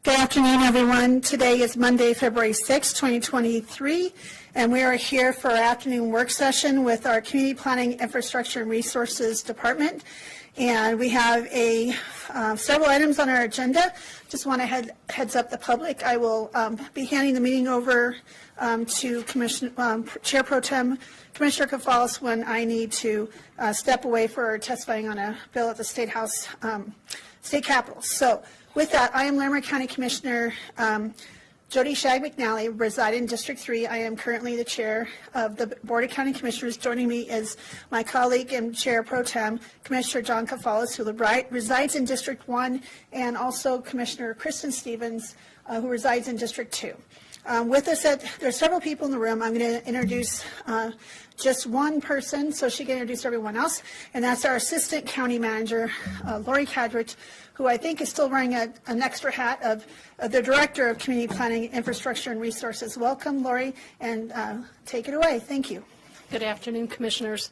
Good afternoon, everyone. Today is Monday, February 6, 2023, and we are here for our afternoon work session with our Community Planning, Infrastructure, and Resources Department. And we have several items on our agenda. Just want to heads up the public. I will be handing the meeting over to Chair Pro Tem Commissioner Kafalis when I need to step away for testifying on a bill at the State House, State Capitol. So with that, I am Larimer County Commissioner Jody Shag McNally, reside in District 3. I am currently the chair of the Board of County Commissioners. Joining me is my colleague and Chair Pro Tem, Commissioner John Kafalis, who resides in District 1, and also Commissioner Kristen Stevens, who resides in District 2. With us, there's several people in the room. I'm going to introduce just one person so she can introduce everyone else, and that's our Assistant County Manager, Lori Cadrich, who I think is still wearing an extra hat of the Director of Community Planning, Infrastructure, and Resources. Welcome, Lori, and take it away. Thank you. Good afternoon, Commissioners.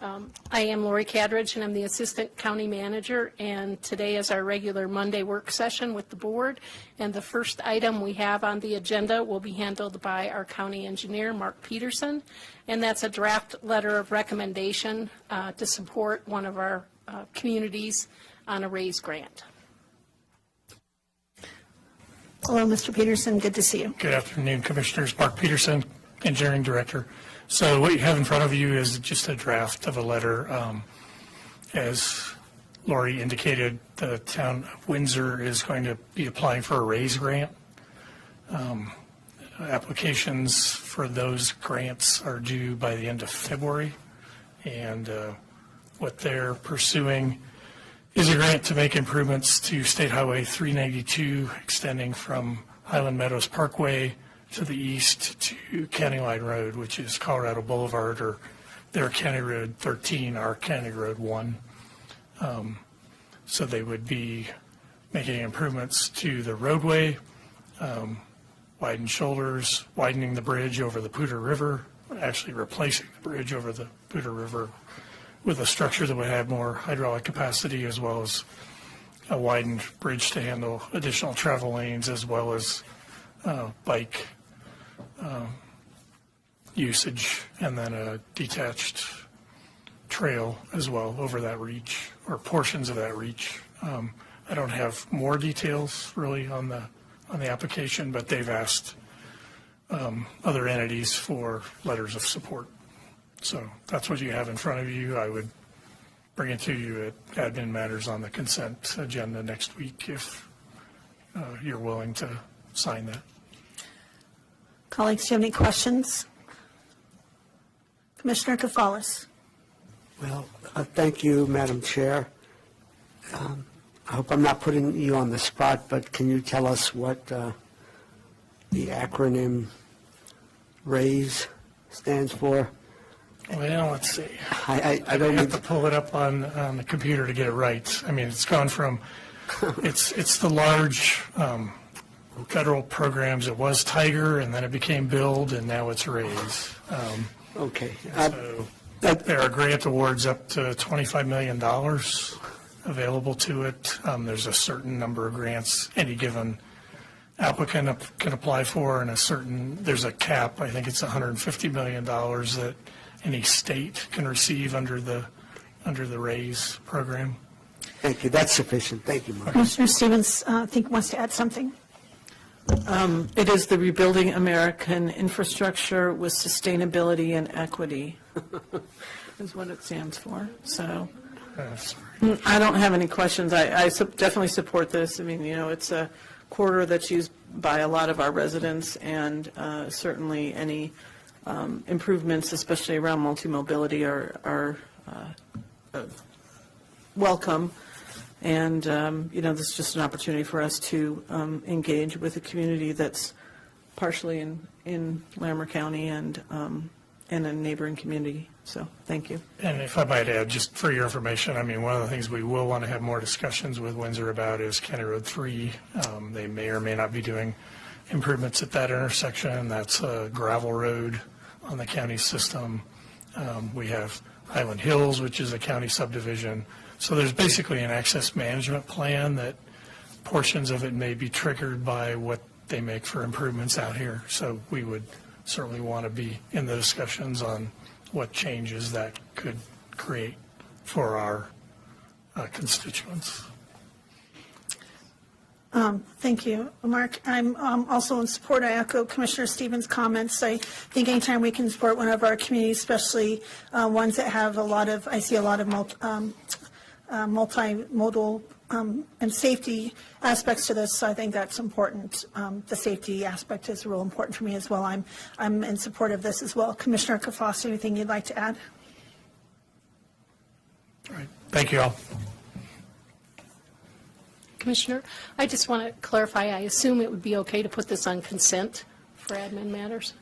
I am Lori Cadridge, and I'm the Assistant County Manager, and today is our regular Monday work session with the Board, and the first item we have on the agenda will be handled by our County Engineer, Mark Peterson, and that's a draft letter of recommendation to support one of our communities on a RAISE grant. Hello, Mr. Peterson. Good to see you. Good afternoon, Commissioners. Mark Peterson, Engineering Director. So what you have in front of you is just a draft of a letter. As Lori indicated, the town of Windsor is going to be applying for a RAISE grant. Applications for those grants are due by the end of February, and what they're pursuing is a grant to make improvements to State Highway 392, extending from Highland Meadows Parkway to the east to County Line Road, which is Colorado Boulevard, or their County Road 13, our County Road 1. So they would be making improvements to the roadway, widen shoulders, widening the bridge over the Poudre River, actually replacing the bridge over the Poudre River with a structure that would have more hydraulic capacity, as well as a widened bridge to handle additional travel lanes, as well as bike usage, and then a detached trail as well over that reach, or portions of that reach. I don't have more details really on the application, but they've asked other entities for letters of support. So that's what you have in front of you. I would bring it to you at admin matters on the consent agenda next week if you're willing to sign that. Colleagues, do you have any questions? Commissioner Kafalis. Well, thank you, Madam Chair. I hope I'm not putting you on the spot, but can you tell us what the acronym RAISE stands for? Well, let's see. I don't have to pull it up on the computer to get it right. I mean, it's gone from, it's the large federal programs. It was Tiger, and then it became Build, and now it's RAISE. Okay. So there are grant awards up to $25 million available to it. There's a certain number of grants any given applicant can apply for, and there's a cap. I think it's $150 million that any state can receive under the RAISE program. Thank you. That's sufficient. Thank you, Mark. Commissioner Stevens, I think wants to add something. It is the Rebuilding American Infrastructure with Sustainability and Equity is what it stands for. So I don't have any questions. I definitely support this. I mean, you know, it's a corridor that's used by a lot of our residents, and certainly any improvements, especially around multi-mobility, are welcome. And, you know, this is just an opportunity for us to engage with a community that's partially in Larimer County and a neighboring community. So thank you. And if I might add, just for your information, I mean, one of the things we will want to have more discussions with Windsor about is County Road 3. They may or may not be doing improvements at that intersection. That's a gravel road on the county system. We have Highland Hills, which is a county subdivision. So there's basically an access management plan that portions of it may be triggered by what they make for improvements out here. So we would certainly want to be in the discussions on what changes that could create for our constituents. Thank you, Mark. I'm also in support. I echo Commissioner Stevens' comments. I think anytime we can support one of our communities, especially ones that have I see a lot of multimodal and safety aspects to this, so I think that's important. The safety aspect is real important for me as well. I'm in support of this as well. Commissioner Kafas, anything you'd like to add? All right. Thank you all. Commissioner, I just want to clarify, I assume it would be okay to put this on consent for admin matters?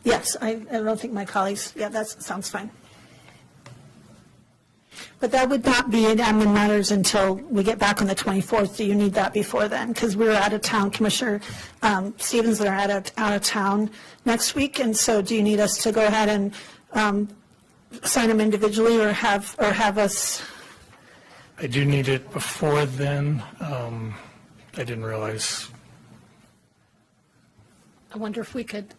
Yes, I don't think my colleagues, that sounds fine. But that would not be in admin matters until we get back on the 24th. Do you need that before then? Because we're out of town. Commissioner Stevens are out of town next week, and so do you need us to go ahead and sign them individually or have us? I do need it before then. I didn't realize. I wonder if we could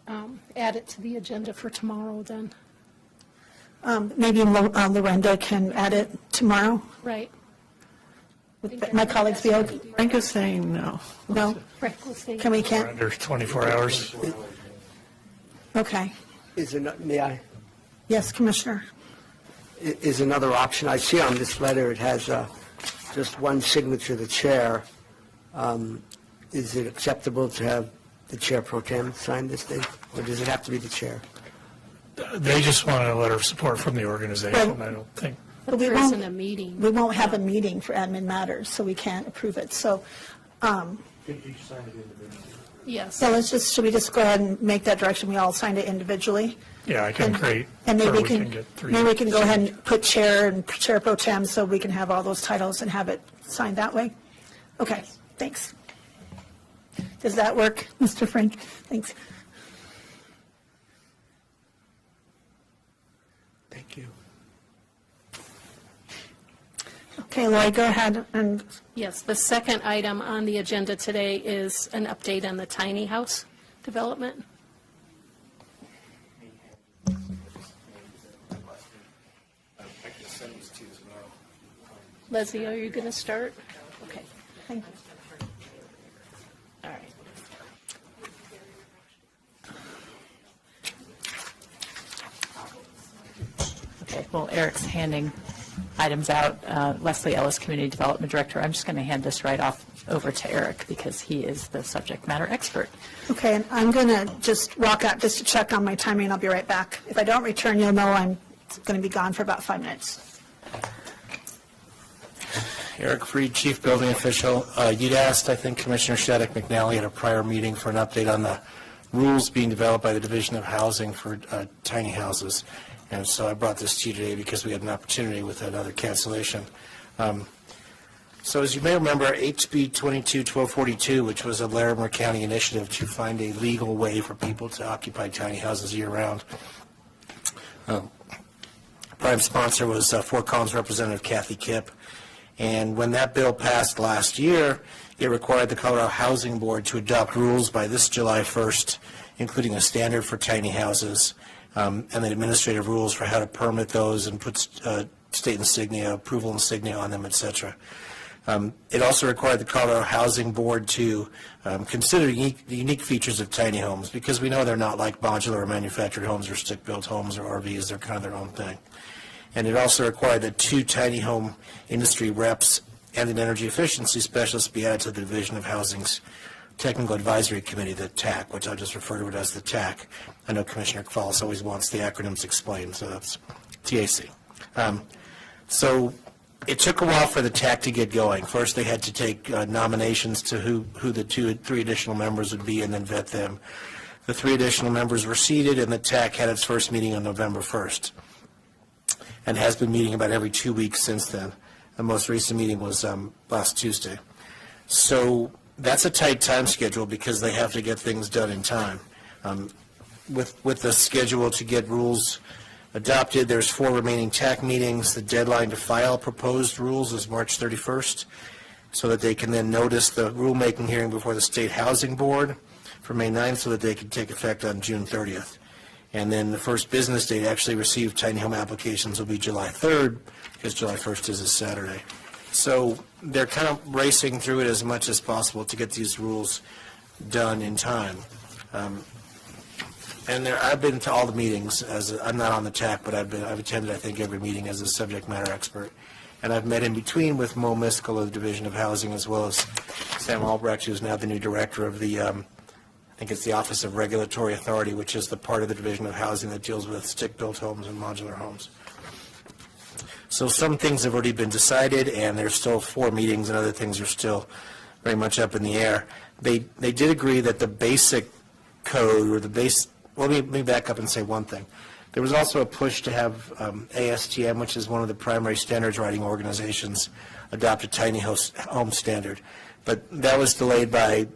add it to the agenda for tomorrow then. Maybe Lorenda can add it tomorrow. Right. Would my colleagues be okay? Frank is saying no. No? Frank will say. Can we We're can't? under 24 hours. Okay. May I? Yes, Commissioner. Is another option. I see on this letter it has just one signature, the chair. Is it acceptable to have the chair pro tem sign this thing, or does it have to be the chair? They just wanted a letter of support from the organization. I don't think. But we there won't- isn't a meeting. We won't have a meeting for admin matters, so we can't approve it. So, Yes. so should we just go ahead and make that direction? We all signed it individually? Yeah, I can create. And maybe or we can get three. maybe we can go ahead and put chair and chair pro tem so we can have all those titles and have it signed that way? Okay, thanks. Does that work, Mr. Frank? Thanks. Thank you. Okay, Lori, go ahead and, Yes, the second item on the agenda today is an update on the tiny house development. Leslie, are you going to start? Okay, thank you. all right. Okay, well, Eric's handing items out. Leslie Ellis, Community Development Director. I'm just going to hand this right off over to Eric because he is the subject matter expert. Okay, and I'm going to just walk out just to check on my timing. I'll be right back. If I don't return, you'll know I'm going to be gone for about 5 minutes. Eric Freed, Chief Building Official. You'd asked, I think, Commissioner Shattuck McNally at a prior meeting for an update on the rules being developed by the Division of Housing for tiny houses. And so I brought this to you today because we had an opportunity with another cancellation. So as you may remember, HB 22-1242, which was a Larimer County initiative to find a legal way for people to occupy tiny houses year-round. Prime sponsor was Fort Collins Representative Kathy Kipp. And when that bill passed last year, it required the Colorado Housing Board to adopt rules by this July 1st, including a standard for tiny houses, and then administrative rules for how to permit those and put state insignia, approval insignia on them, et cetera. It also required the Colorado Housing Board to consider the unique features of tiny homes, because we know they're not like modular or manufactured homes or stick-built homes or RVs. They're kind of their own thing. And it also required that 2 tiny home industry reps and an energy efficiency specialist be added to the Division of Housing's Technical Advisory Committee, the TAC, which I'll just refer to it as the TAC. I know Commissioner Kvalis always wants the acronyms explained, so that's TAC. So it took a while for the TAC to get going. First, they had to take nominations to who the 3 additional members would be and then vet them. The 3 additional members were seated, and the TAC had its first meeting on November 1st and has been meeting about every 2 weeks since then. The most recent meeting was last Tuesday. So that's a tight time schedule because they have to get things done in time. With the schedule to get rules adopted, there's 4 remaining TAC meetings. The deadline to file proposed rules is March 31st. so that they can then notice the rulemaking hearing before the State Housing Board for May 9th so that they can take effect on June 30th. And then the first business day to actually receive tiny home applications will be July 3rd, because July 1st is a Saturday. So they're kind of racing through it as much as possible to get these rules done in time. And I've been to all the meetings. I'm not on the TAC, but I've attended, I think, every meeting as a subject matter expert. And I've met in between with Mo Miskell of the Division of Housing, as well as Sam Albrecht, who's now the new director of the, I think it's the Office of Regulatory Authority, which is the part of the Division of Housing that deals with stick-built homes and modular homes. So some things have already been decided, and there's still 4 meetings, and other things are still very much up in the air. They did agree that the basic code, or the base, well, let me back up and say one thing. There was also a push to have ASTM, which is one of the primary standards writing organizations, adopt a tiny home standard. But that was delayed by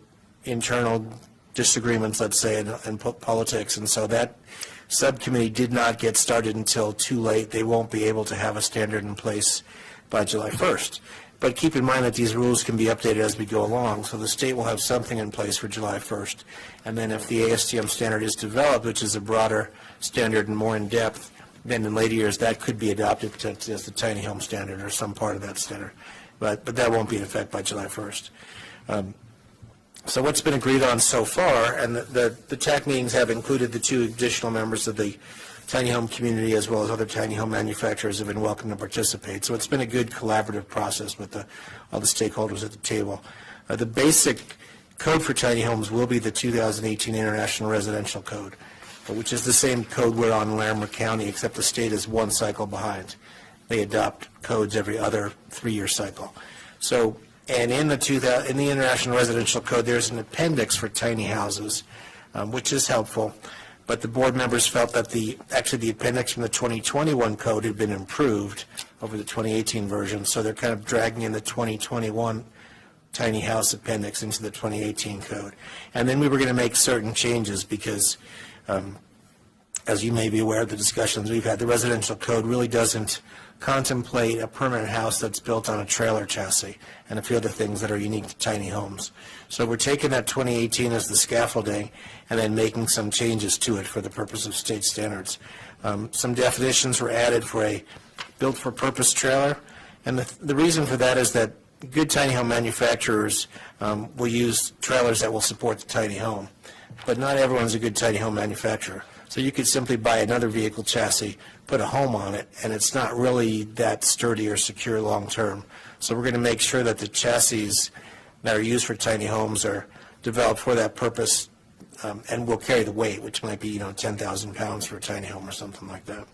internal disagreements, let's say, and politics. And so that subcommittee did not get started until too late. They won't be able to have a standard in place by July 1st. But keep in mind that these rules can be updated as we go along, so the state will have something in place for July 1st. And then if the ASTM standard is developed, which is a broader standard and more in-depth, then in later years that could be adopted as the tiny home standard or some part of that standard. But that won't be in effect by July 1st. So what's been agreed on so far, and the TAC meetings have included the 2 additional members of the tiny home community, as well as other tiny home manufacturers have been welcome to participate. So it's been a good collaborative process with all the stakeholders at the table. The basic code for tiny homes will be the 2018 International Residential Code, which is the same code we're on in Larimer County, except the state is 1 cycle behind. They adopt codes every other 3-year cycle. So, and in the International Residential Code, there's an appendix for tiny houses, which is helpful. But the board members felt that the appendix from the 2021 code had been improved over the 2018 version, so they're kind of dragging in the 2021 tiny house appendix into the 2018 code. And then we were going to make certain changes because, as you may be aware of the discussions we've had, the residential code really doesn't contemplate a permanent house that's built on a trailer chassis and a few other things that are unique to tiny homes. So we're taking that 2018 as the scaffolding and then making some changes to it for the purpose of state standards. Some definitions were added for a built-for-purpose trailer, and the reason for that is that good tiny home manufacturers will use trailers that will support the tiny home, but not everyone's a good tiny home manufacturer. So you could simply buy another vehicle chassis, put a home on it, and it's not really that sturdy or secure long-term. So we're going to make sure that the chassis that are used for tiny homes are developed for that purpose and will carry the weight, which might be 10,000 pounds for a tiny home or something like that.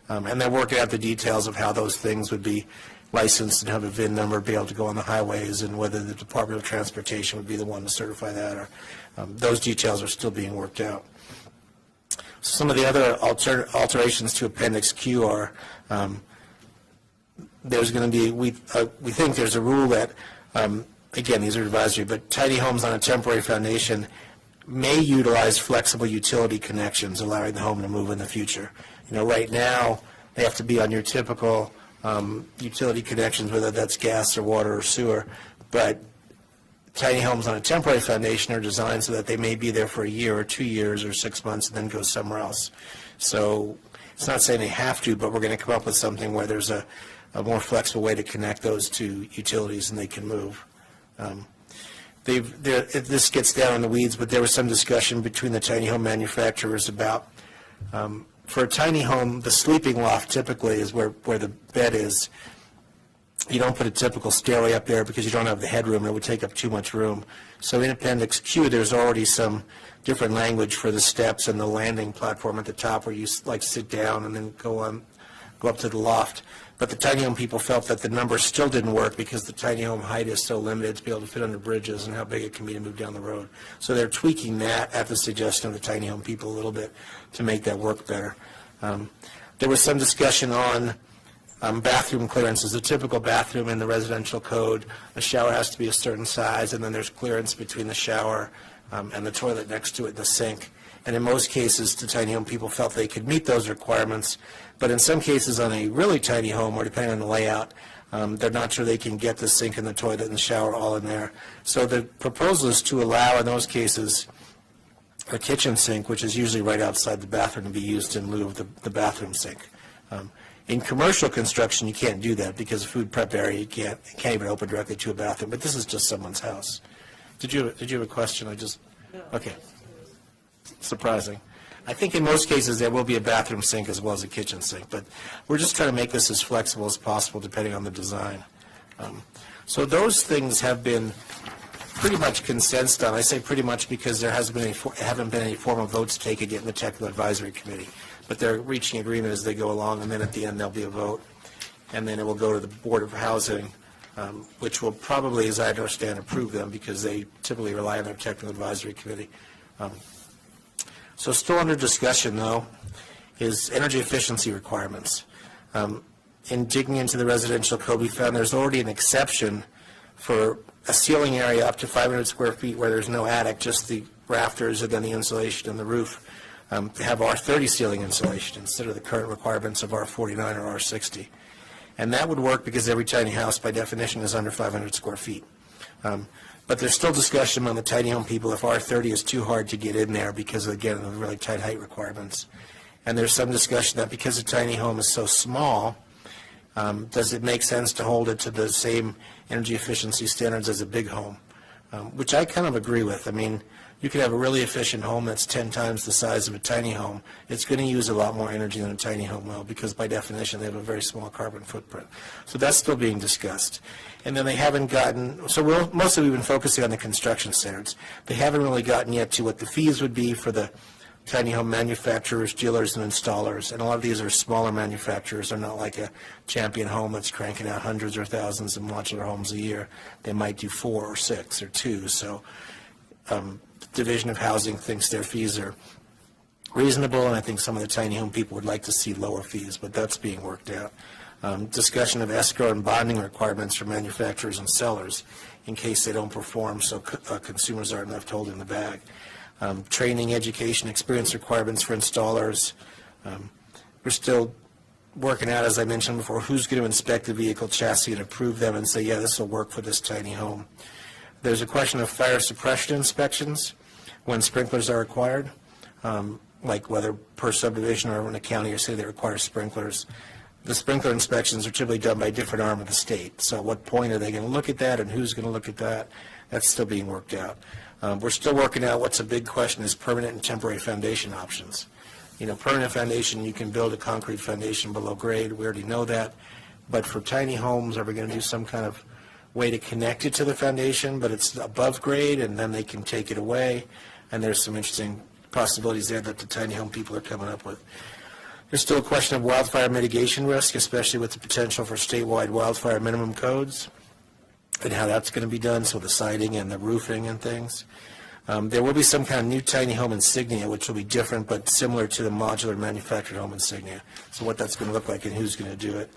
And they're working out the details of how those things would be licensed and have a VIN number, be able to go on the highways, and whether the Department of Transportation would be the one to certify that, or those details are still being worked out. Some of the other alterations to Appendix Q are there's going to be, we think there's a rule that, again, these are advisory, but tiny homes on a temporary foundation may utilize flexible utility connections, allowing the home to move in the future. Right now, they have to be on your typical utility connections, whether that's gas or water or sewer, but tiny homes on a temporary foundation are designed so that they may be there for a year or 2 years or 6 months and then go somewhere else. So it's not saying they have to, but we're going to come up with something where there's a more flexible way to connect those to utilities and they can move. This gets down in the weeds, but there was some discussion between the tiny home manufacturers about, for a tiny home, the sleeping loft typically is where the bed is. You don't put a typical stairway up there because you don't have the headroom. It would take up too much room. So in Appendix Q, there's already some different language for the steps and the landing platform at the top where you sit down and then go up to the loft. But the tiny home people felt that the numbers still didn't work because the tiny home height is so limited to be able to fit under bridges and how big it can be to move down the road. So they're tweaking that at the suggestion of the tiny home people a little bit to make that work better. There was some discussion on bathroom clearances. A typical bathroom in the residential code, a shower has to be a certain size, and then there's clearance between the shower and the toilet next to it, the sink. And in most cases, the tiny home people felt they could meet those requirements. But in some cases, on a really tiny home, or depending on the layout, They're not sure they can get the sink and the toilet and the shower all in there. So the proposal is to allow, in those cases, a kitchen sink, which is usually right outside the bathroom, to be used in lieu of the bathroom sink. In commercial construction, you can't do that because food prep area, you can't even open directly to a bathroom. But this is just someone's house. Did you have a question? Okay. Surprising. I think in most cases there will be a bathroom sink as well as a kitchen sink, but we're just trying to make this as flexible as possible depending on the design. So those things have been pretty much consensed on. I say pretty much because there haven't been any formal votes taken yet in the Technical Advisory Committee, but they're reaching agreement as they go along, and then at the end there'll be a vote, and then it will go to the Board of Housing, which will probably, as I understand, approve them because they typically rely on their Technical Advisory Committee. So still under discussion, though, is energy efficiency requirements. In digging into the residential code, we found there's already an exception for a ceiling area up to 500 square feet where there's no attic, just the rafters and then the insulation and the roof, to have R30 ceiling insulation instead of the current requirements of R49 or R60. And that would work because every tiny house, by definition, is under 500 square feet. But there's still discussion among the tiny home people if R30 is too hard to get in there because, again, of the really tight height requirements. And there's some discussion that because a tiny home is so small, does it make sense to hold it to the same energy efficiency standards as a big home, which I kind of agree with. I mean, you could have a really efficient home that's 10 times the size of a tiny home. It's going to use a lot more energy than a tiny home will because, by definition, they have a very small carbon footprint. So that's still being discussed. And then they haven't gotten, so mostly we've been focusing on the construction standards. They haven't really gotten yet to what the fees would be for the tiny home manufacturers, dealers, and installers. And a lot of these are smaller manufacturers. They're not like a Champion Home that's cranking out hundreds or thousands of modular homes a year. They might do 4 or 6 or 2. So Division of Housing thinks their fees are reasonable, and I think some of the tiny home people would like to see lower fees, but that's being worked out. Discussion of escrow and bonding requirements for manufacturers and sellers in case they don't perform, so consumers aren't left holding the bag. Training, education, experience requirements for installers. We're still working out, as I mentioned before, who's going to inspect the vehicle chassis and approve them and say, yeah, this will work for this tiny home. There's a question of fire suppression inspections when sprinklers are required, like whether per subdivision or in a county or city they require sprinklers. The sprinkler inspections are typically done by a different arm of the state. So at what point are they going to look at that and who's going to look at that? That's still being worked out. We're still working out what's a big question is permanent and temporary foundation options. You know, permanent foundation, you can build a concrete foundation below grade. We already know that. But for tiny homes, are we going to do some kind of way to connect it to the foundation, but it's above grade, and then they can take it away? And there's some interesting possibilities there that the tiny home people are coming up with. There's still a question of wildfire mitigation risk, especially with the potential for statewide wildfire minimum codes and how that's going to be done, so the siding and the roofing and things. There will be some kind of new tiny home insignia, which will be different but similar to the modular manufactured home insignia. So what that's going to look like and who's going to do it.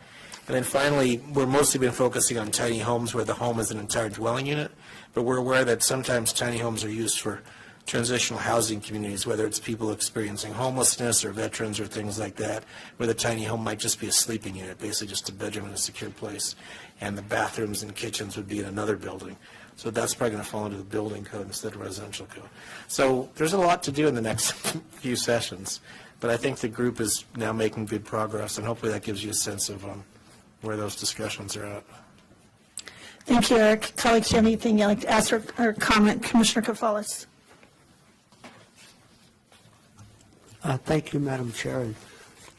And then finally, we're mostly been focusing on tiny homes where the home is an entire dwelling unit, but we're aware that sometimes tiny homes are used for transitional housing communities, whether it's people experiencing homelessness or veterans or things like that, where the tiny home might just be a sleeping unit, basically just a bedroom in a secure place, and the bathrooms and kitchens would be in another building. So that's probably going to fall into the building code instead of residential code. So there's a lot to do in the next few sessions, but I think the group is now making good progress, and hopefully that gives you a sense of where those discussions are at. Thank you, Eric. Colleagues, do you have anything you'd like to ask or comment? Commissioner Koufalis. Thank you, Madam Chair,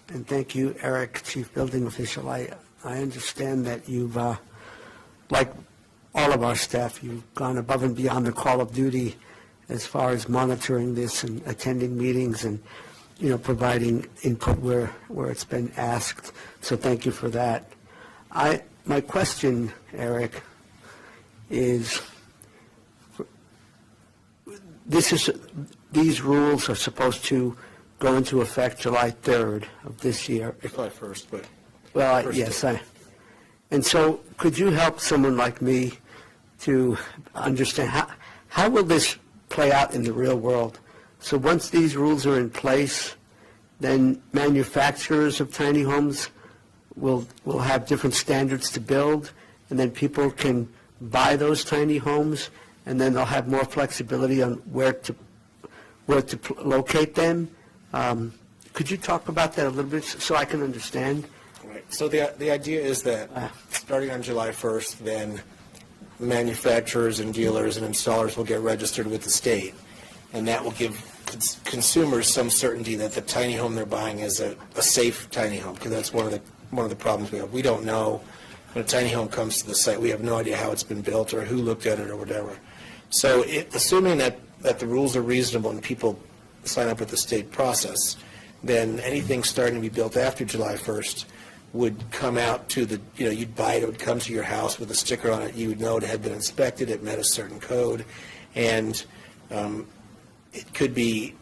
and thank you, Eric, Chief Building Official. I understand that you've, like all of our staff, you've gone above and beyond the call of duty as far as monitoring this and attending meetings and, you know, providing input where it's been asked. So thank you for that. My question, Eric, is these rules are supposed to go into effect July 3rd of this year. July 1st, but... Well, yes, and so could you help someone like me to understand how will this play out in the real world? So once these rules are in place, then manufacturers of tiny homes will have different standards to build, and then people can buy those tiny homes, and then they'll have more flexibility on where to locate them. Could you talk about that a little bit so I can understand? Right. So the idea is that starting on July 1st, then manufacturers and dealers and installers will get registered with the state, and that will give consumers some certainty that the tiny home they're buying is a safe tiny home, because that's one of the problems we have. We don't know when a tiny home comes to the site. We have no idea how it's been built or who looked at it or whatever. So assuming that the rules are reasonable and people sign up with the state process, then anything starting to be built after July 1st would come out to the, you'd buy it, it would come to your house with a sticker on it. You would know it had been inspected, it met a certain code, and it could be,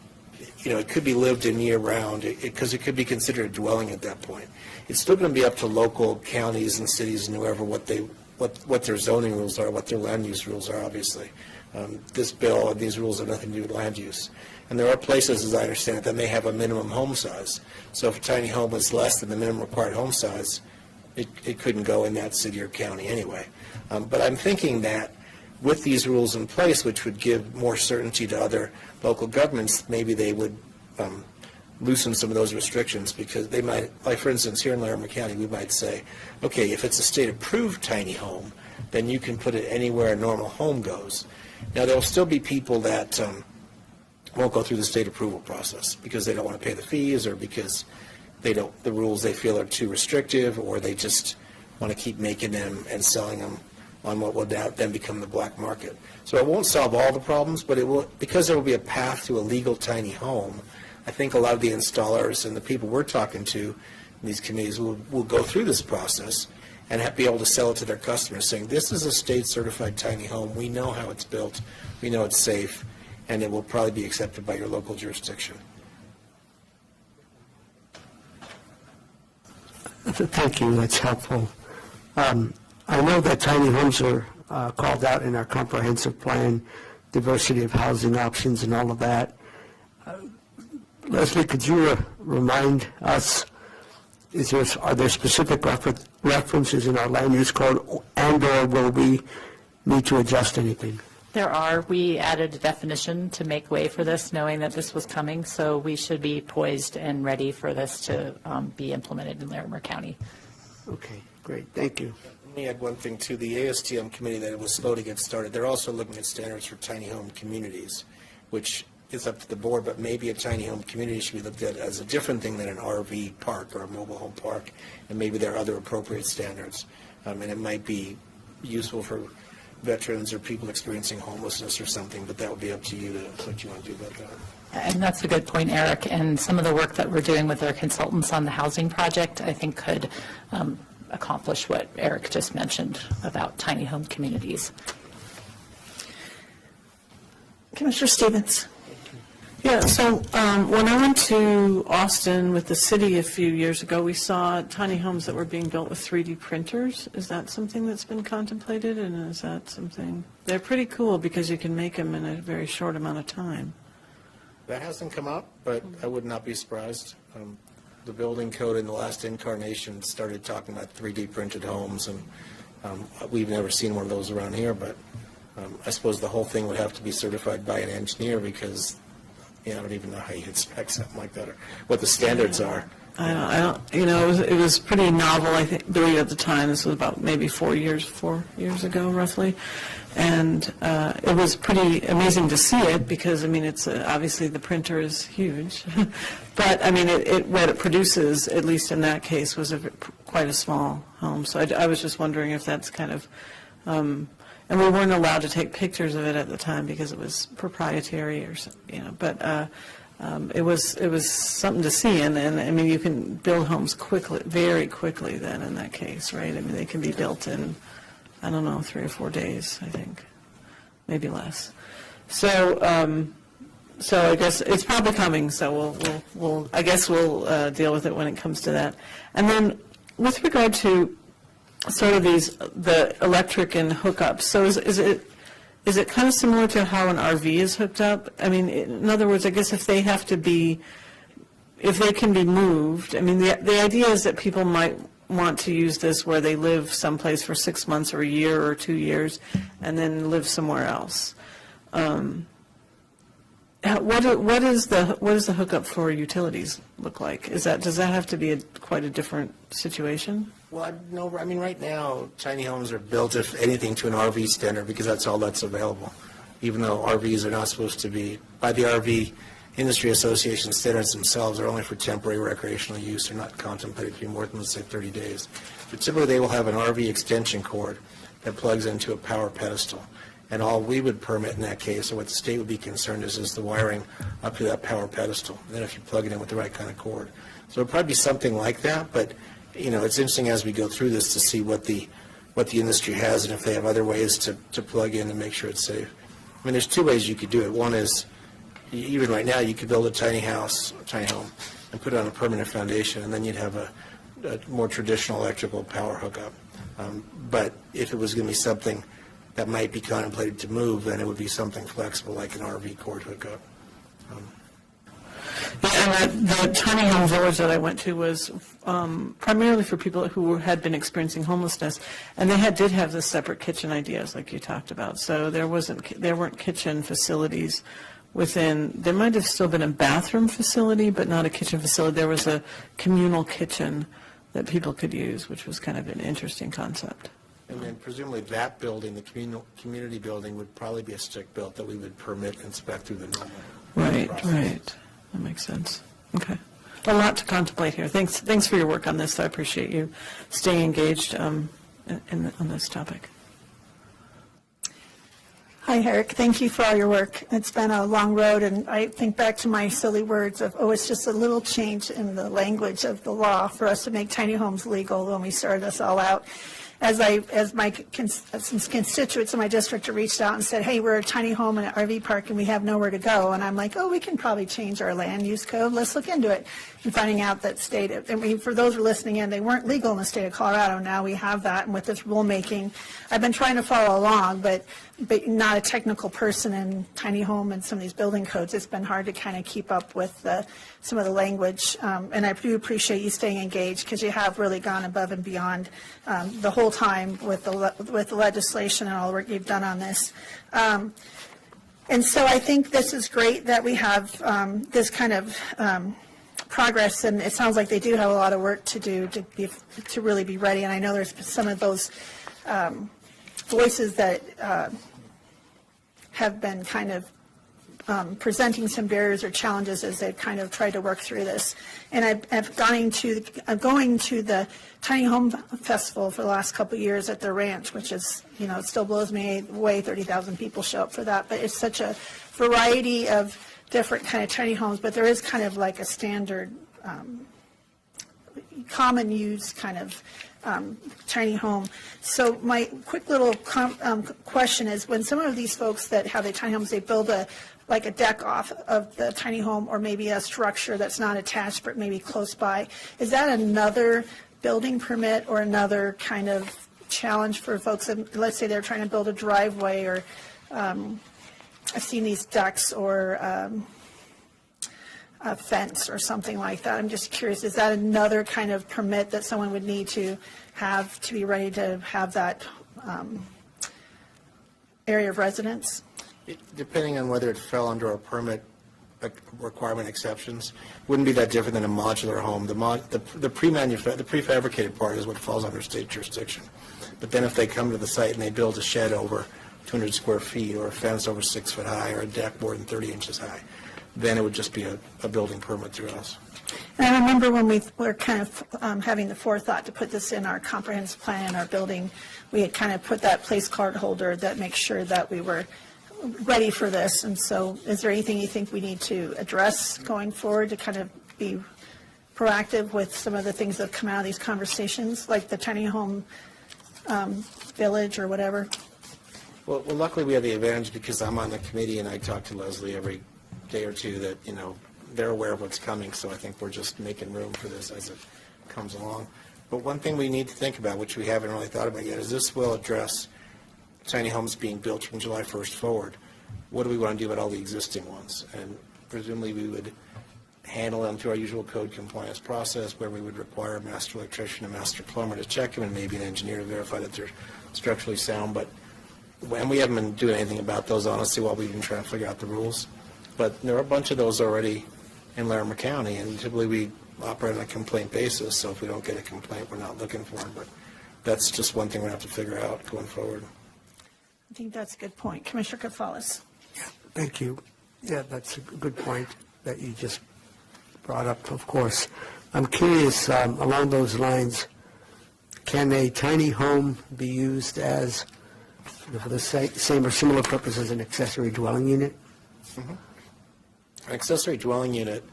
it could be lived in year-round, because it could be considered a dwelling at that point. It's still going to be up to local counties and cities and whoever what their zoning rules are, what their land use rules are, obviously. This bill and these rules have nothing to do with land use. And there are places, as I understand it, that may have a minimum home size. So if a tiny home is less than the minimum required home size, it couldn't go in that city or county anyway. But I'm thinking that with these rules in place, which would give more certainty to other local governments, maybe they would loosen some of those restrictions, because they might, like for instance, here in Larimer County, we might say, okay, if it's a state-approved tiny home, then you can put it anywhere a normal home goes. Now, there will still be people that won't go through the state approval process because they don't want to pay the fees, or because the rules they feel are too restrictive, or they just want to keep making them and selling them on what will then become the black market. So it won't solve all the problems, but it will, because there will be a path to a legal tiny home. I think a lot of the installers and the people we're talking to in these committees will go through this process and be able to sell it to their customers, saying, this is a state-certified tiny home. We know how it's built. We know it's safe, and it will probably be accepted by your local jurisdiction. Thank you, that's helpful. I know that tiny homes are called out in our comprehensive plan, diversity of housing options and all of that. Leslie, could you remind us, are there specific references in our land use code, and/or will we need to adjust anything? There are. We added a definition to make way for this, knowing that this was coming, so we should be poised and ready for this to be implemented in Larimer County. Okay, great, thank you. Let me add one thing too. The ASTM committee that was slow to get started, they're also looking at standards for tiny home communities, which is up to the board, but maybe a tiny home community should be looked at as a different thing than an RV park or a mobile home park, and maybe there are other appropriate standards. And it might be useful for veterans or people experiencing homelessness or something, but that would be up to you, what you want to do about that. And that's a good point, Eric. And some of the work that we're doing with our consultants on the housing project, I think could accomplish what Eric just mentioned about tiny home communities. Commissioner Stevens. Yeah, so when I went to Austin with the city a few years ago, we saw tiny homes that were being built with 3D printers. Is that something that's been contemplated, and is that something? They're pretty cool because you can make them in a very short amount of time. That hasn't come up, but I would not be surprised. The building code in the last incarnation started talking about 3D printed homes, and we've never seen one of those around here, but I suppose the whole thing would have to be certified by an engineer, because I don't even know how you inspect something like that or what the standards are. I don't, it was pretty novel, I think, doing it at the time. This was about maybe 4 years ago, roughly. And it was pretty amazing to see it because, it's obviously the printer is huge. But, what it produces, at least in that case, was quite a small home. So I was just wondering if that's kind of, and we weren't allowed to take pictures of it at the time because it was proprietary or, but it was something to see. And you can build homes quickly, very quickly then in that case, right? They can be built in, 3 or 4 days, I think, maybe less. So I guess it's probably coming. So we'll deal with it when it comes to that. And then with regard to sort of the electric and hookups. So is it kind of similar to how an RV is hooked up? In other words, I guess if they can be moved. The idea is that people might want to use this where they live someplace for 6 months or a year or 2 years and then live somewhere else. What is the hookup for utilities look like? Does that have to be quite a different situation? Well, no, I mean, right now, tiny homes are built, if anything, to an RV standard because that's all that's available, even though RVs are not supposed to be, by the RV Industry Association standards themselves, are only for temporary recreational use. They're not contemplated to be more than, let's say, 30 days. But typically, they will have an RV extension cord that plugs into a power pedestal. And all we would permit in that case, or what the state would be concerned is the wiring up to that power pedestal. And then if you plug it in with the right kind of cord. So it'd probably be something like that, but it's interesting as we go through this to see what the industry has and if they have other ways to plug in and make sure it's safe. I mean, there's two ways you could do it. One is, even right now, you could build a tiny house, a tiny home, and put it on a permanent foundation, and then you'd have a more traditional electrical power hookup. But if it was going to be something that might be contemplated to move, then it would be something flexible like an RV cord hookup. And the tiny home village that I went to was primarily for people who had been experiencing homelessness, and they did have the separate kitchen ideas like you talked about. So there weren't kitchen facilities within. There might have still been a bathroom facility, but not a kitchen facility. There was a communal kitchen that people could use, which was kind of an interesting concept. And then presumably that building, the community building, would probably be a stick-built that we would permit and inspect through the normal process. Right. That makes sense. Okay. A lot to contemplate here. Thanks for your work on this. I appreciate you staying engaged on this topic. Hi, Eric. Thank you for all your work. It's been a long road, and I think back to my silly words of, it's just a little change in the language of the law for us to make tiny homes legal when we started this all out. As some constituents in my district have reached out and said, hey, we're a tiny home in an RV park and we have nowhere to go. And I'm like, we can probably change our land use code. Let's look into it. And finding out that for those who are listening in, they weren't legal in the state of Colorado. Now we have that. And with this rulemaking, I've been trying to follow along, but not a technical person in tiny home and some of these building codes. It's been hard to kind of keep up with some of the language. And I do appreciate you staying engaged because you have really gone above and beyond the whole time with the legislation and all the work you've done on this. And so I think this is great that we have this kind of progress, and it sounds like they do have a lot of work to do to really be ready. And I know there's some of those voices that have been kind of presenting some barriers or challenges as they've kind of tried to work through this. And I'm going to the Tiny Home Festival for the last couple of years at the ranch, which is, it still blows me away. 30,000 people show up for that, but it's such a variety of different kind of tiny homes, but there is kind of like a standard common use kind of tiny home. So my quick little question is, when some of these folks that have the tiny homes, they build a deck off of the tiny home, or maybe a structure that's not attached but maybe close by, is that another building permit or another kind of challenge for folks? Let's say they're trying to build a driveway, or I've seen these decks or a fence or something like that. I'm just curious, is that another kind of permit that someone would need to have to be ready to have that area of residence? Depending on whether it fell under our permit requirement exceptions, wouldn't be that different than a modular home. The prefabricated part is what falls under state jurisdiction. But then if they come to the site and they build a shed over 200 square feet, or a fence over 6 foot high, or a deck more than 30 inches high, then it would just be a building permit through us. And I remember when we were kind of having the forethought to put this in our comprehensive plan in our building, we had kind of put that place card holder that makes sure that we were ready for this. And so is there anything you think we need to address going forward to kind of be proactive with some of the things that come out of these conversations, like the tiny home village or whatever? Well, luckily we have the advantage because I'm on the committee and I talk to Leslie every day or two that, they're aware of what's coming. So I think we're just making room for this as it comes along. But one thing we need to think about, which we haven't really thought about yet, is this will address tiny homes being built from July 1st forward. What do we want to do about all the existing ones? And presumably we would handle them through our usual code compliance process where we would require a master electrician, a master plumber to check them, and maybe an engineer to verify that they're structurally sound. But when we haven't been doing anything about those, honestly, while we've been trying to figure out the rules. But there are a bunch of those already in Larimer County, and typically we operate on a complaint basis, so if we don't get a complaint, we're not looking for them. But that's just one thing we're going to have to figure out going forward. I think that's a good point. Commissioner Gonzalez. Thank you. Yeah, that's a good point that you just brought up, of course. I'm curious, along those lines, can a tiny home be used as, for the same or similar purpose as an accessory dwelling unit? An accessory dwelling unit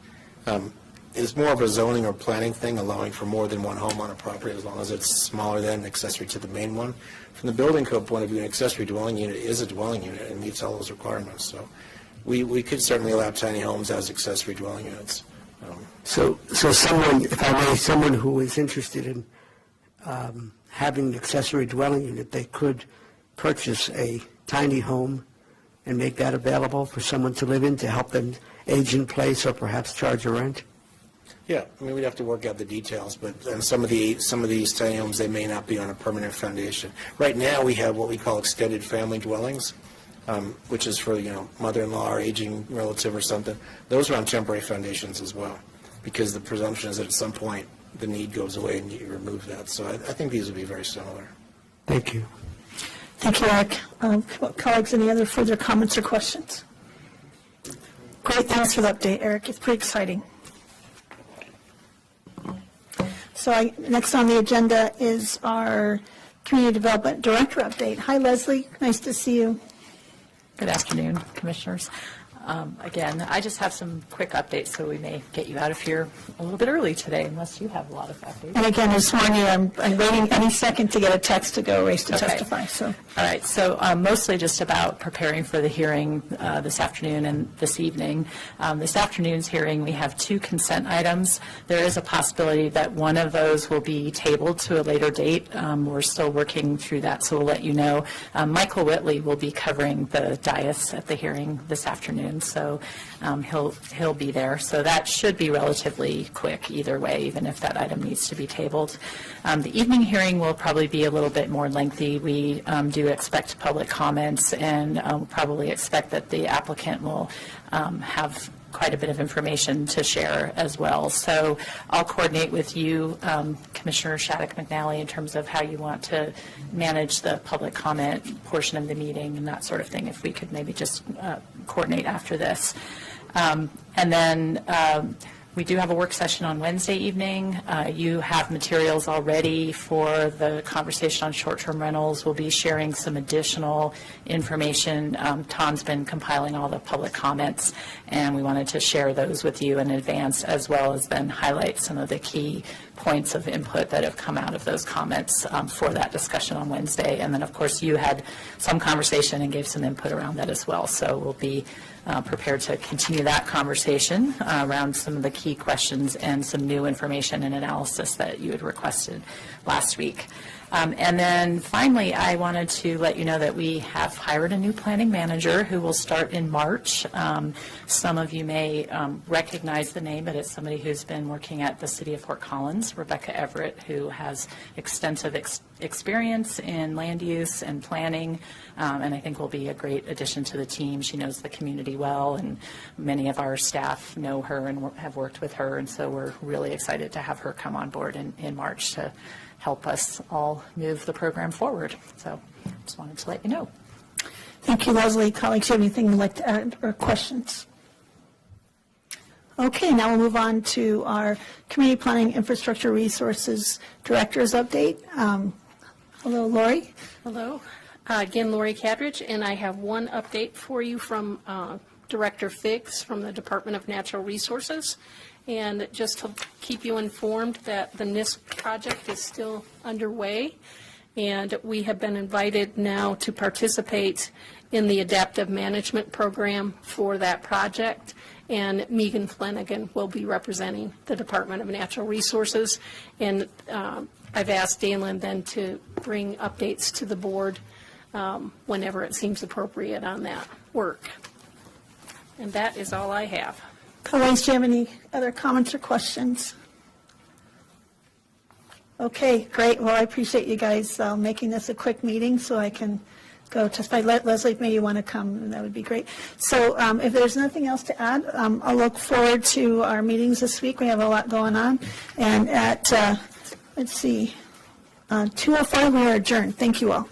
is more of a zoning or planning thing, allowing for more than one home on a property as long as it's smaller than accessory to the main one. From the building code point of view, an accessory dwelling unit is a dwelling unit and meets all those requirements. So we could certainly allow tiny homes as accessory dwelling units. So someone, if I may, someone who is interested in having an accessory dwelling unit, they could purchase a tiny home and make that available for someone to live in to help them age in place or perhaps charge a rent? Yeah, I mean, we'd have to work out the details, but some of these tiny homes, they may not be on a permanent foundation. Right now, we have what we call extended family dwellings, which is for, mother-in-law or aging relative or something. Those are on temporary foundations as well, because the presumption is that at some point, the need goes away and you remove that. So I think these would be very similar. Thank you. Thank you, Eric. Colleagues, any other further comments or questions? Great, thanks for the update, Eric. It's pretty exciting. So next on the agenda is our Community Development Director update. Hi, Leslie. Nice to see you. Good afternoon, Commissioners. Again, I just have some quick updates, so we may get you out of here a little bit early today, unless you have a lot of updates. And again, I just warn you, I'm waiting any second to get a text to go race to Okay. testify. So, All right, so mostly just about preparing for the hearing this afternoon and this evening. This afternoon's hearing, we have 2 consent items. There is a possibility that one of those will be tabled to a later date. We're still working through that, so we'll let you know. Michael Whitley will be covering the dais at the hearing this afternoon, so he'll be there. So that should be relatively quick either way, even if that item needs to be tabled. The evening hearing will probably be a little bit more lengthy. We do expect public comments and probably expect that the applicant will have quite a bit of information to share as well. So I'll coordinate with you, Commissioner Shattuck McNally, in terms of how you want to manage the public comment portion of the meeting and that sort of thing, if we could maybe just coordinate after this. And then we do have a work session on Wednesday evening. You have materials already for the conversation on short-term rentals. We'll be sharing some additional information. Tom's been compiling all the public comments, and we wanted to share those with you in advance, as well as then highlight some of the key points of input that have come out of those comments for that discussion on Wednesday. And then, of course, you had some conversation and gave some input around that as well. So we'll be prepared to continue that conversation around some of the key questions and some new information and analysis that you had requested last week. And then finally, I wanted to let you know that we have hired a new planning manager who will start in March. Some of you may recognize the name, but it's somebody who's been working at the City of Fort Collins, Rebecca Everett, who has extensive experience in land use and planning, and I think will be a great addition to the team. She knows the community well, and many of our staff know her and have worked with her, and so we're really excited to have her come on board in March to help us all move the program forward. So just wanted to let you know. thank you, Leslie. Colleagues, do you have anything you'd like to add or questions? Okay, now we'll move on to our Community Planning Infrastructure Resources Director's update. Hello, Lori. Hello. Again, Lori Cadridge, and I have one update for you from Director Figgs from the Department of Natural Resources. And just to keep you informed that the NISP project is still underway, and we have been invited now to participate in the adaptive management program for that project. And Megan Flanagan will be representing the Department of Natural Resources. And I've asked Dalen then to bring updates to the board whenever it seems appropriate on that work. And that is all I have. Colleen, do you have any other comments or questions? Okay, great. Well, I appreciate you guys making this a quick meeting so I can go testify. Leslie, if maybe you want to come, that would be great. So if there's nothing else to add, I'll look forward to our meetings this week. We have a lot going on. And at, let's see, 2:05, we are adjourned. Thank you all.